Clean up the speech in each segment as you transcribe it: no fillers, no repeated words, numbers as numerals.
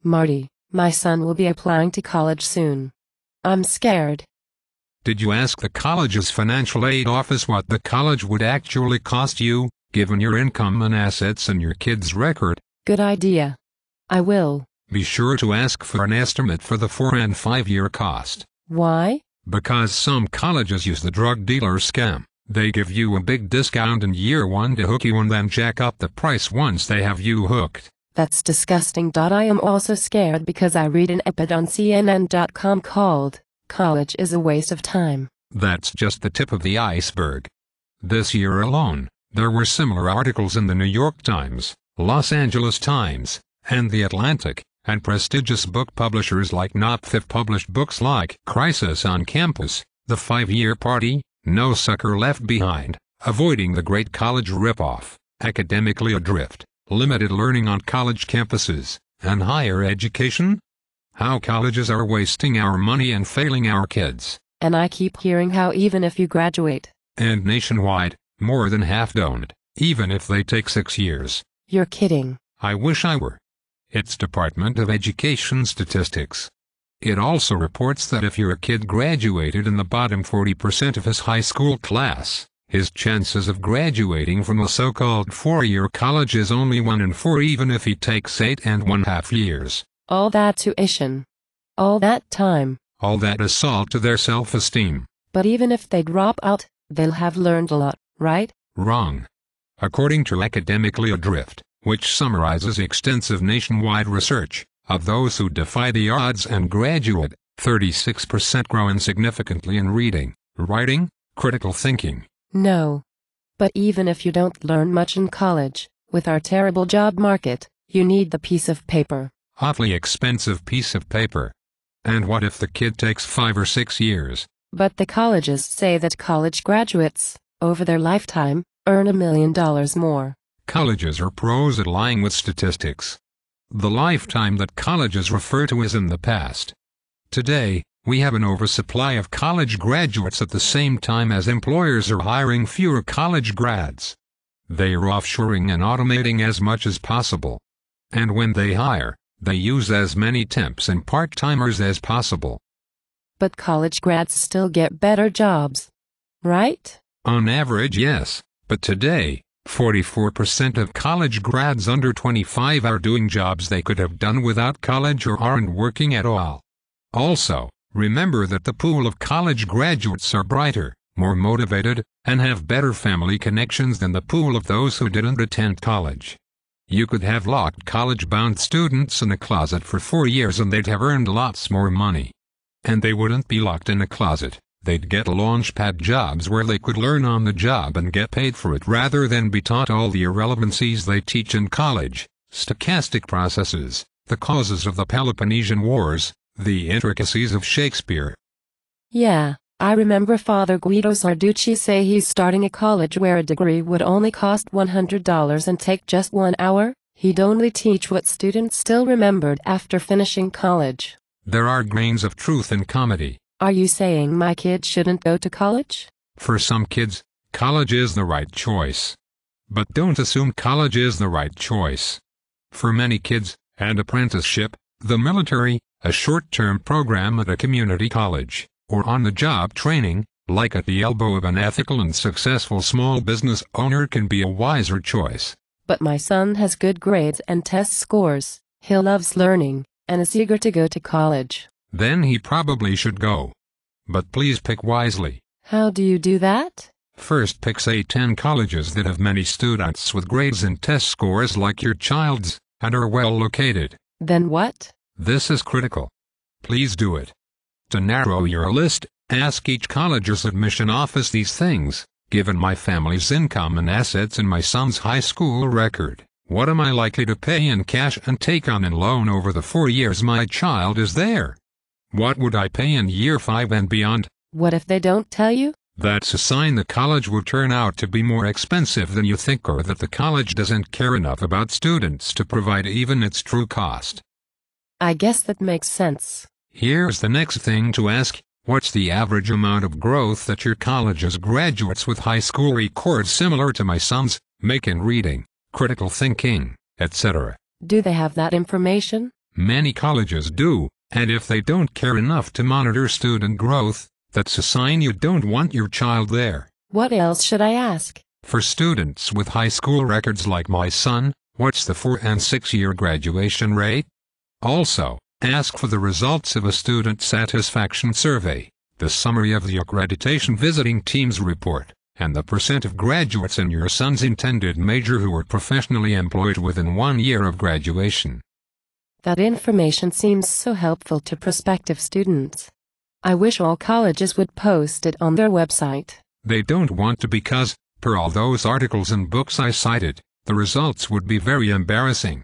Marty, my son will be applying to college soon. I'm scared. Did you ask the college's financial aid office what the college would actually cost you, given your income and assets and your kid's record? Good idea. I will. Be sure to ask for an estimate for the 4 and 5-year cost. Why? Because some colleges use the drug dealer scam. They give you a big discount in year 1 to hook you and then jack up the price once they have you hooked. That's disgusting. I am also scared because I read an op-ed on CNN.com called, "College is a Waste of Time." That's just the tip of the iceberg. This year alone, there were similar articles in the New York Times, Los Angeles Times, and The Atlantic, and prestigious book publishers like Knopf published books like Crisis on Campus, The 5-Year Party, No Sucker Left Behind, Avoiding the Great College Ripoff, Academically Adrift, Limited Learning on College Campuses, and Higher Education. How colleges are wasting our money and failing our kids. And I keep hearing how even if you graduate, and nationwide, more than half don't, even if they take 6 years. You're kidding. I wish I were. It's Department of Education statistics. It also reports that if your kid graduated in the bottom 40% of his high school class, his chances of graduating from a so-called 4-year college is only 1 in 4 even if he takes 8½ years. All that tuition. All that time. All that assault to their self-esteem. But even if they drop out, they'll have learned a lot, right? Wrong. According to Academically Adrift, which summarizes extensive nationwide research, of those who defy the odds and graduate, 36% grow insignificantly in reading, writing, critical thinking. No. But even if you don't learn much in college, with our terrible job market, you need the piece of paper. Awfully expensive piece of paper. And what if the kid takes 5 or 6 years? But the colleges say that college graduates, over their lifetime, earn $1 million more. Colleges are pros at lying with statistics. The lifetime that colleges refer to is in the past. Today, we have an oversupply of college graduates at the same time as employers are hiring fewer college grads. They are offshoring and automating as much as possible. And when they hire, they use as many temps and part-timers as possible. But college grads still get better jobs, right? On average, yes, but today, 44% of college grads under 25 are doing jobs they could have done without college or aren't working at all. Also, remember that the pool of college graduates are brighter, more motivated, and have better family connections than the pool of those who didn't attend college. You could have locked college-bound students in a closet for 4 years and they'd have earned lots more money. And they wouldn't be locked in a closet. They'd get launchpad jobs where they could learn on the job and get paid for it rather than be taught all the irrelevancies they teach in college, stochastic processes, the causes of the Peloponnesian Wars, the intricacies of Shakespeare. Yeah, I remember Father Guido Sarducci say he's starting a college where a degree would only cost $100 and take just 1 hour. He'd only teach what students still remembered after finishing college. There are grains of truth in comedy. Are you saying my kid shouldn't go to college? For some kids, college is the right choice. But don't assume college is the right choice. For many kids, an apprenticeship, the military, a short-term program at a community college, or on-the-job training, like at the elbow of an ethical and successful small business owner can be a wiser choice. But my son has good grades and test scores. He loves learning, and is eager to go to college. Then he probably should go. But please pick wisely. How do you do that? First pick say 10 colleges that have many students with grades and test scores like your child's, and are well located. Then what? This is critical. Please do it. To narrow your list, ask each college's admission office these things. Given my family's income and assets and my son's high school record, what am I likely to pay in cash and take on in loan over the 4 years my child is there? What would I pay in year 5 and beyond? What if they don't tell you? That's a sign the college will turn out to be more expensive than you think, or that the college doesn't care enough about students to provide even its true cost. I guess that makes sense. Here's the next thing to ask. What's the average amount of growth that your college's graduates with high school records similar to my son's make in reading, critical thinking, etc.? Do they have that information? Many colleges do, and if they don't care enough to monitor student growth, that's a sign you don't want your child there. What else should I ask? For students with high school records like my son, what's the 4- and 6-year graduation rate? Also, ask for the results of a student satisfaction survey, the summary of the accreditation visiting team's report, and the % of graduates in your son's intended major who were professionally employed within 1 year of graduation. That information seems so helpful to prospective students. I wish all colleges would post it on their website. They don't want to because, per all those articles and books I cited, the results would be very embarrassing.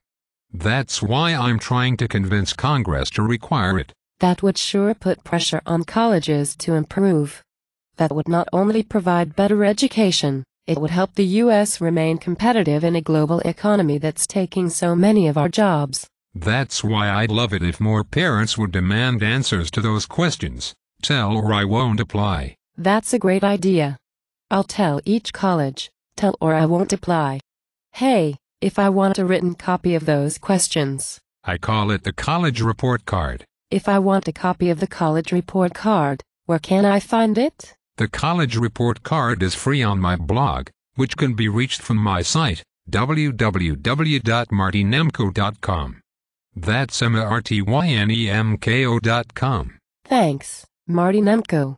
That's why I'm trying to convince Congress to require it. That would sure put pressure on colleges to improve. That would not only provide better education, it would help the U.S. remain competitive in a global economy that's taking so many of our jobs. That's why I'd love it if more parents would demand answers to those questions. Tell or I won't apply. That's a great idea. I'll tell each college, tell or I won't apply. Hey, if I want a written copy of those questions. I call it the college report card. If I want a copy of the college report card, where can I find it? The college report card is free on my blog, which can be reached from my site, www.martynemko.com. That's martynemko.com. Thanks, Marty Nemko.